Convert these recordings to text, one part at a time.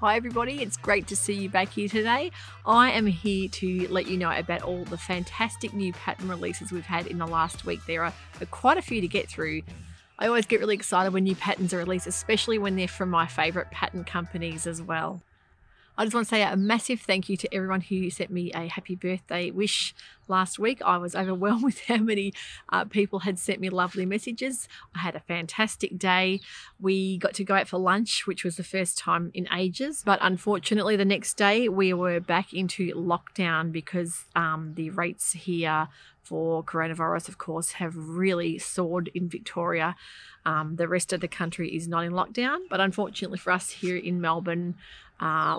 Hi everybody, it's great to see you back here today. I am here to let you know about all the fantastic new pattern releases we've had in the last week. There are quite a few to get through. I always get really excited when new patterns are released, especially when they're from my favourite pattern companies as well. I just want to say a massive thank you to everyone who sent me a happy birthday wish last week. I was overwhelmed with how many people had sent me lovely messages. I had a fantastic day. We got to go out for lunch, which was the first time in ages. But unfortunately, the next day we were back into lockdown because the rates here for coronavirus, of course, have really soared in Victoria. The rest of the country is not in lockdown. But unfortunately for us here in Melbourne,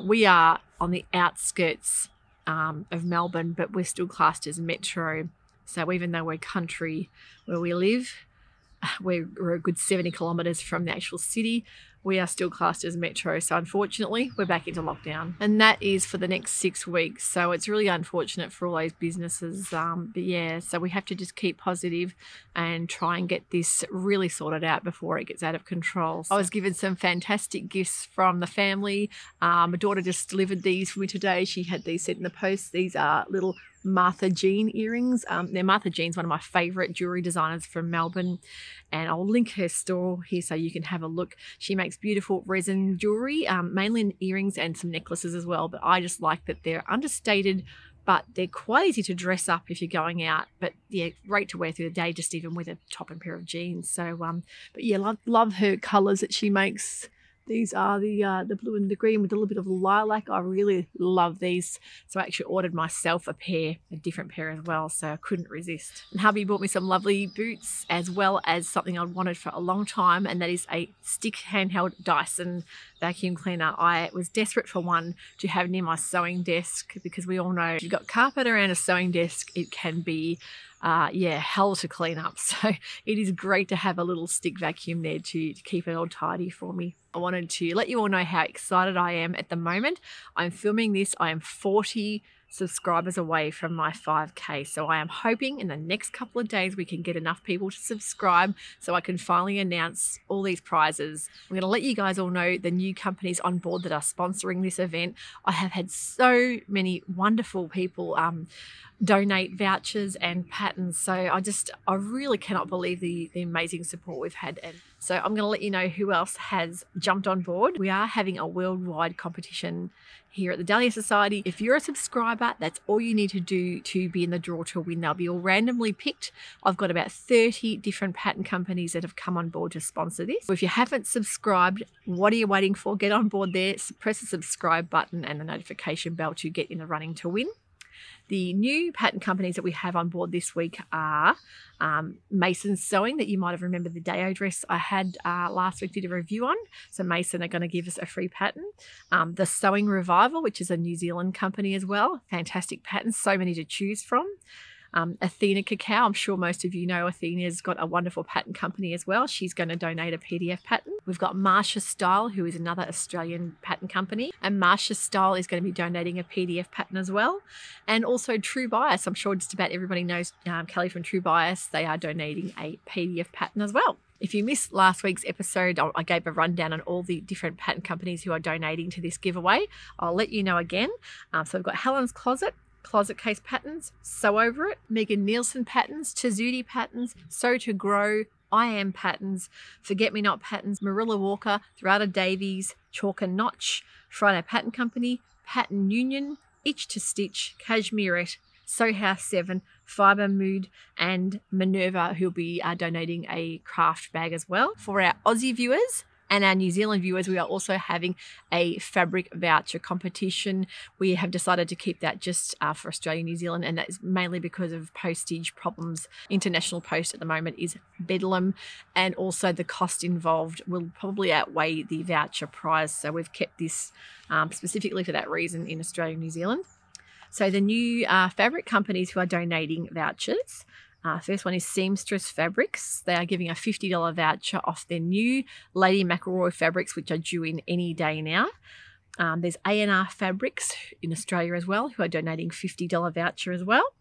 we are on the outskirts of Melbourne, but we're still classed as metro. So even though we're country where we live, we're a good 70 kilometres from the actual city, we are still classed as metro. So unfortunately, we're back into lockdown. And that is for the next 6 weeks. So it's really unfortunate for all those businesses. But yeah, so we have to just keep positive and try and get this really sorted out before it gets out of control. So I was given some fantastic gifts from the family. My daughter just delivered these for me today. She had these sent in the post. These are little Martha Jean earrings. Martha Jean's one of my favourite jewellery designers from Melbourne, and I'll link her store here so you can have a look. She makes beautiful resin jewellery, mainly in earrings and some necklaces as well, but I just like that they're understated, but they're quite easy to dress up if you're going out. But yeah, great to wear through the day, just even with a top and pair of jeans. So but yeah, love her colours that she makes. These are the blue and the green with a little bit of lilac. I really love these. So I actually ordered myself a different pair as well. So I couldn't resist. And hubby bought me some lovely boots as well as something I'd wanted for a long time. And that is a stick handheld Dyson vacuum cleaner. I was desperate for one to have near my sewing desk because we all know if you've got carpet around a sewing desk, it can be hell to clean up. So it is great to have a little stick vacuum there to keep it all tidy for me. I wanted to let you all know how excited I am at the moment. I'm filming this. I am 40 subscribers away from my 5K. So I am hoping in the next couple of days we can get enough people to subscribe so I can finally announce all these prizes. I'm going to let you guys all know the new companies on board that are sponsoring this event. I have had so many wonderful people donate vouchers and patterns. So I really cannot believe the amazing support we've had. And so I'm going to let you know who else has jumped on board. We are having a worldwide competition here at the Dahlia Society. If you're a subscriber, that's all you need to do to be in the draw to win. They'll be all randomly picked. I've got about 30 different pattern companies that have come on board to sponsor this. So if you haven't subscribed, what are you waiting for? Get on board there, press the subscribe button and the notification bell to get in the running to win. The new pattern companies that we have on board this week are Mason Sewing, that you might have remembered the Deo dress I had last week, did a review on. So Mason are going to give us a free pattern. The Sewing Revival, which is a New Zealand company as well. Fantastic patterns, so many to choose from. Athena Cacao, I'm sure most of you know Athena's got a wonderful pattern company as well. She's going to donate a PDF pattern. We've got Marsha Style, who is another Australian pattern company, and Marsha Style is going to be donating a PDF pattern as well. And also True Bias, I'm sure just about everybody knows Kelly from True Bias. They are donating a PDF pattern as well. If you missed last week's episode, I gave a rundown on all the different pattern companies who are donating to this giveaway. I'll let you know again. So we've got Helens Closet Case Patterns, Sew Over It, Megan Neilson Patterns, Tazudi Patterns, Sew to Grow, I Am Patterns, Forget Me Not Patterns, Marilla Walker, Thrada Davies, Chalk and Notch, Friday Pattern Company, Pattern Union, Itch to Stitch, Cashmerette, Sew House 7, Fibre Mood, and Minerva, who'll be donating a craft bag as well. For our Aussie viewers and our New Zealand viewers, we are also having a fabric voucher competition. We have decided to keep that just for Australia and New Zealand, and that is mainly because of postage problems. International post at the moment is bedlam, and also the cost involved will probably outweigh the voucher prize. So we've kept this specifically for that reason in Australia and New Zealand. So the new fabric companies who are donating vouchers, first one is Seamstress Fabrics. They are giving a $50 voucher off their new Lady McElroy fabrics, which are due in any day now. There's A&R Fabrics in Australia as well, who are donating $50 voucher as well.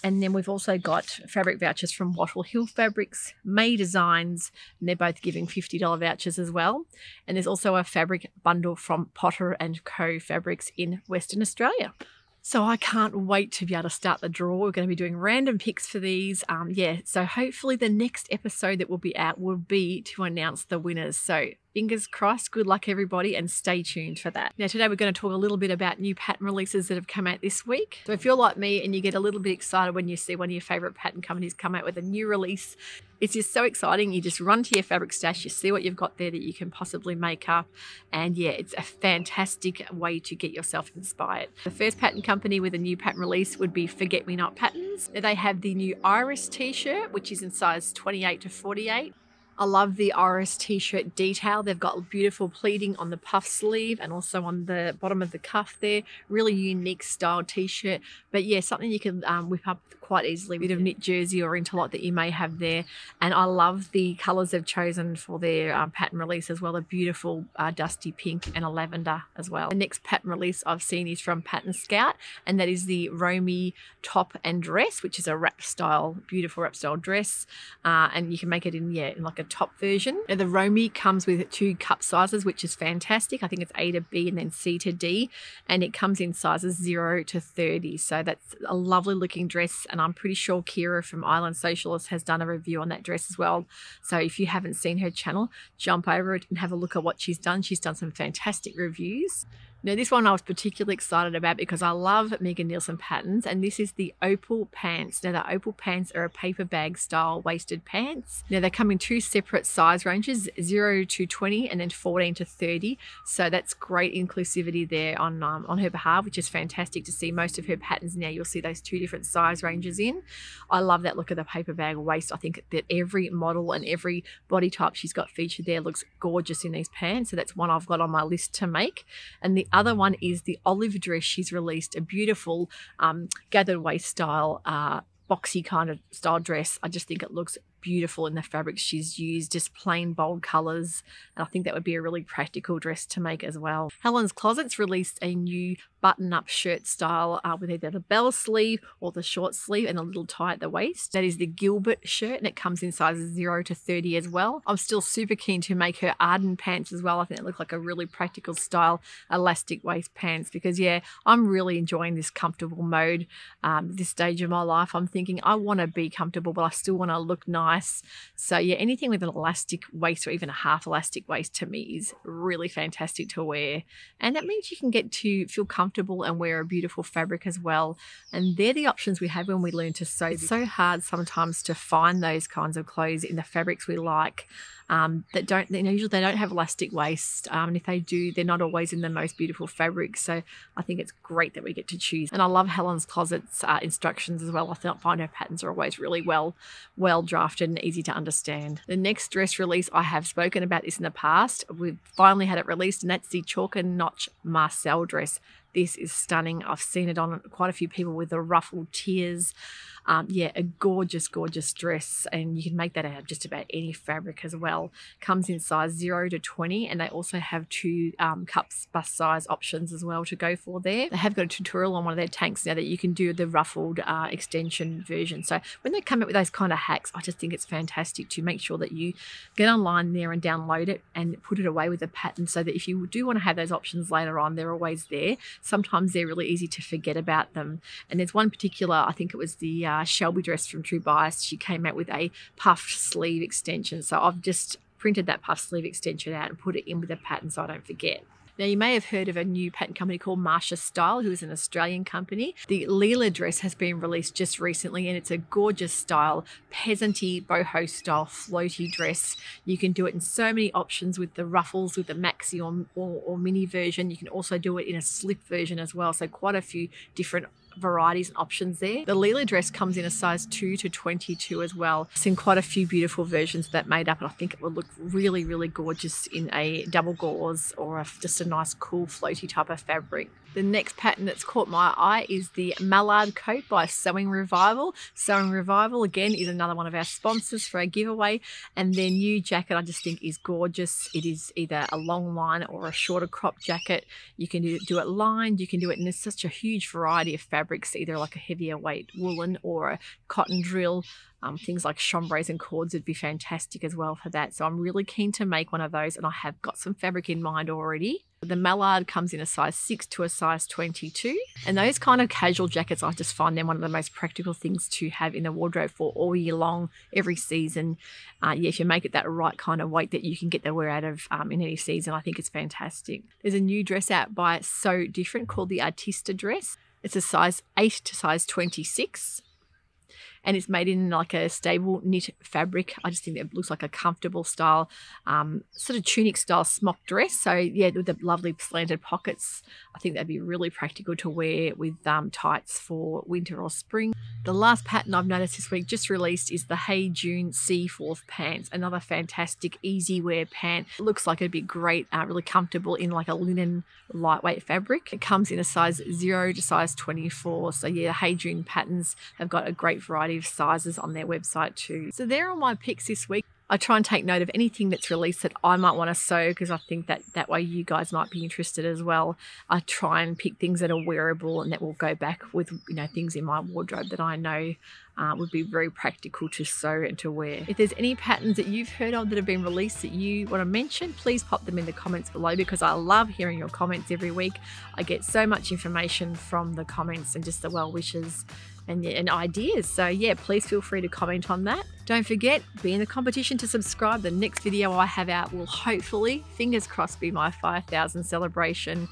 And then we've also got fabric vouchers from Wattle Hill Fabrics, May Designs, and they're both giving $50 vouchers as well. And there's also a fabric bundle from Potter and Co Fabrics in Western Australia. So I can't wait to be able to start the draw. We're going to be doing random picks for these. So hopefully the next episode that will be out will be to announce the winners. So fingers crossed, good luck everybody, and stay tuned for that. Now today we're going to talk a little bit about new pattern releases that have come out this week. So if you're like me and you get a little bit excited when you see one of your favourite pattern companies come out with a new release, it's just so exciting. You just run to your fabric stash, you see what you've got there that you can possibly make up, and yeah, it's a fantastic way to get yourself inspired. The first pattern company with a new pattern release would be Forget Me Not Patterns. They have the new Iris t-shirt, which is in size 28 to 48. I love the Iris t-shirt detail. They've got beautiful pleating on the puff sleeve and also on the bottom of the cuff there. Really unique style t-shirt. But yeah, something you can whip up quite easily. A bit of knit jersey or interlock that you may have there. And I love the colours they've chosen for their pattern release as well. A beautiful dusty pink and a lavender as well. The next pattern release I've seen is from Pattern Scout, and that is the Romy top and dress, which is a wrap style, beautiful wrap style dress. And you can make it in like a top version. Now, the Romy comes with 2 cup sizes, which is fantastic. I think it's A to B and then C to D, and it comes in sizes 0 to 30. So that's a lovely looking dress, and I'm pretty sure Keira from Sewcialist has done a review on that dress as well. So if you haven't seen her channel, jump over it and have a look at what she's done. She's done some fantastic reviews. Now this one I was particularly excited about because I love Megan Neilson patterns, and this is the Opal Pants. Now the Opal Pants are a paper bag style waisted pants. Now they come in 2 separate size ranges, 0 to 20 and then 14 to 30. So that's great inclusivity there on her behalf, which is fantastic to see. Most of her patterns now you'll see those 2 different size ranges in. I love that look of the paper bag waist. I think that every model and every body type she's got featured there looks gorgeous in these pants. So that's one I've got on my list to make. And the other one is the olive dress. She's released a beautiful gathered waist style boxy kind of style dress. I just think it looks beautiful in the fabrics she's used, just plain bold colors, and I think that would be a really practical dress to make as well. Helens Closets released a new button-up shirt style with either the bell sleeve or the short sleeve and a little tie at the waist. That is the Gilbert shirt, and it comes in sizes 0 to 30 as well. I'm still super keen to make her Arden pants as well. I think it looks like a really practical style elastic waist pants, because yeah, I'm really enjoying this comfortable mode. This stage of my life, I'm thinking I want to be comfortable, but I still want to look nice. So yeah, anything with an elastic waist or even a half elastic waist to me is really fantastic to wear, and that means you can get to feel comfortable and wear a beautiful fabric as well. And they're the options we have when we learn to sew. It's so hard sometimes to find those kinds of clothes in the fabrics we like. That don't, usually they don't have elastic waist, and if they do, they're not always in the most beautiful fabrics. So I think it's great that we get to choose. And I love Helens Closets instructions as well. I find her patterns are always really well drafted and easy to understand. The next dress release, I have spoken about this in the past. We've finally had it released, and that's the Chalk and Notch Marcel dress. This is stunning. I've seen it on quite a few people with the ruffled tiers. Yeah, a gorgeous, gorgeous dress, and you can make that out of just about any fabric as well. Comes in size 0 to 20, and they also have 2 cups bust size options as well to go for there. They have got a tutorial on one of their tanks now that you can do the ruffled extension version. So when they come up with those kind of hacks, I just think it's fantastic to make sure that you get online there and download it and put it away with a pattern, so that if you do want to have those options later on, they're always there. Sometimes they're really easy to forget about them. And there's one particular, I think it was the Shelby dress from True Bias. She came out with a puffed sleeve extension. So I've just printed that puffed sleeve extension out and put it in with a pattern so I don't forget. Now, you may have heard of a new pattern company called Marsha Style, who is an Australian company. The Leela dress has been released just recently, and it's a gorgeous style, peasanty boho style floaty dress. You can do it in so many options with the ruffles, with the maxi or mini version. You can also do it in a slip version as well. So quite a few different varieties and options there. The Leela dress comes in a size 2 to 22 as well. I've seen quite a few beautiful versions of that made up, and I think it would look really, really gorgeous in a double gauze or just a nice cool floaty type of fabric. The next pattern that's caught my eye is the Mallard coat by Sewing Revival. Sewing Revival, again, is another one of our sponsors for our giveaway. And their new jacket I just think is gorgeous. It is either a long line or a shorter crop jacket. You can do it lined, you can do it in such a huge variety of fabrics, either like a heavier weight woolen or a cotton drill. Things like chambres and cords would be fantastic as well for that. So I'm really keen to make one of those, and I have got some fabric in mind already. The Mallard comes in a size 6 to a size 22. And those kind of casual jackets, I just find them one of the most practical things to have in the wardrobe for all year long, every season. Yeah, if you make it that right kind of weight that you can get the wear out of in any season, I think it's fantastic. There's a new dress out by So Different called the Artista dress. It's a size 8 to size 26. And it's made in like a stable knit fabric. I just think it looks like a comfortable style, sort of tunic style smock dress. So yeah, with the lovely slanted pockets, I think that'd be really practical to wear with tights for winter or spring. The last pattern I've noticed this week just released is the Hey June Seaforth Pants, another fantastic easy wear pant. It looks like it'd be great, really comfortable in like a linen lightweight fabric. It comes in a size 0 to size 24. So yeah, Hey June patterns have got a great variety of sizes on their website too. So there are my picks this week. I try and take note of anything that's released that I might want to sew, because I think that way you guys might be interested as well. I try and pick things that are wearable and that will go back with, you know, things in my wardrobe that I know would be very practical to sew and to wear. If there's any patterns that you've heard of that have been released that you want to mention, please pop them in the comments below, because I love hearing your comments every week. I get so much information from the comments and just the well wishes and ideas. So yeah, please feel free to comment on that. Don't forget, be in the competition to subscribe. The next video I have out will hopefully, fingers crossed, be my 5,000 celebration.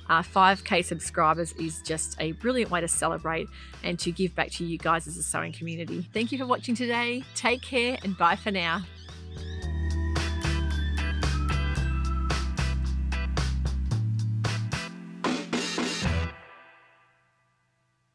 5K subscribers is just a brilliant way to celebrate and to give back to you guys as a sewing community. Thank you for watching today. Take care and bye for now.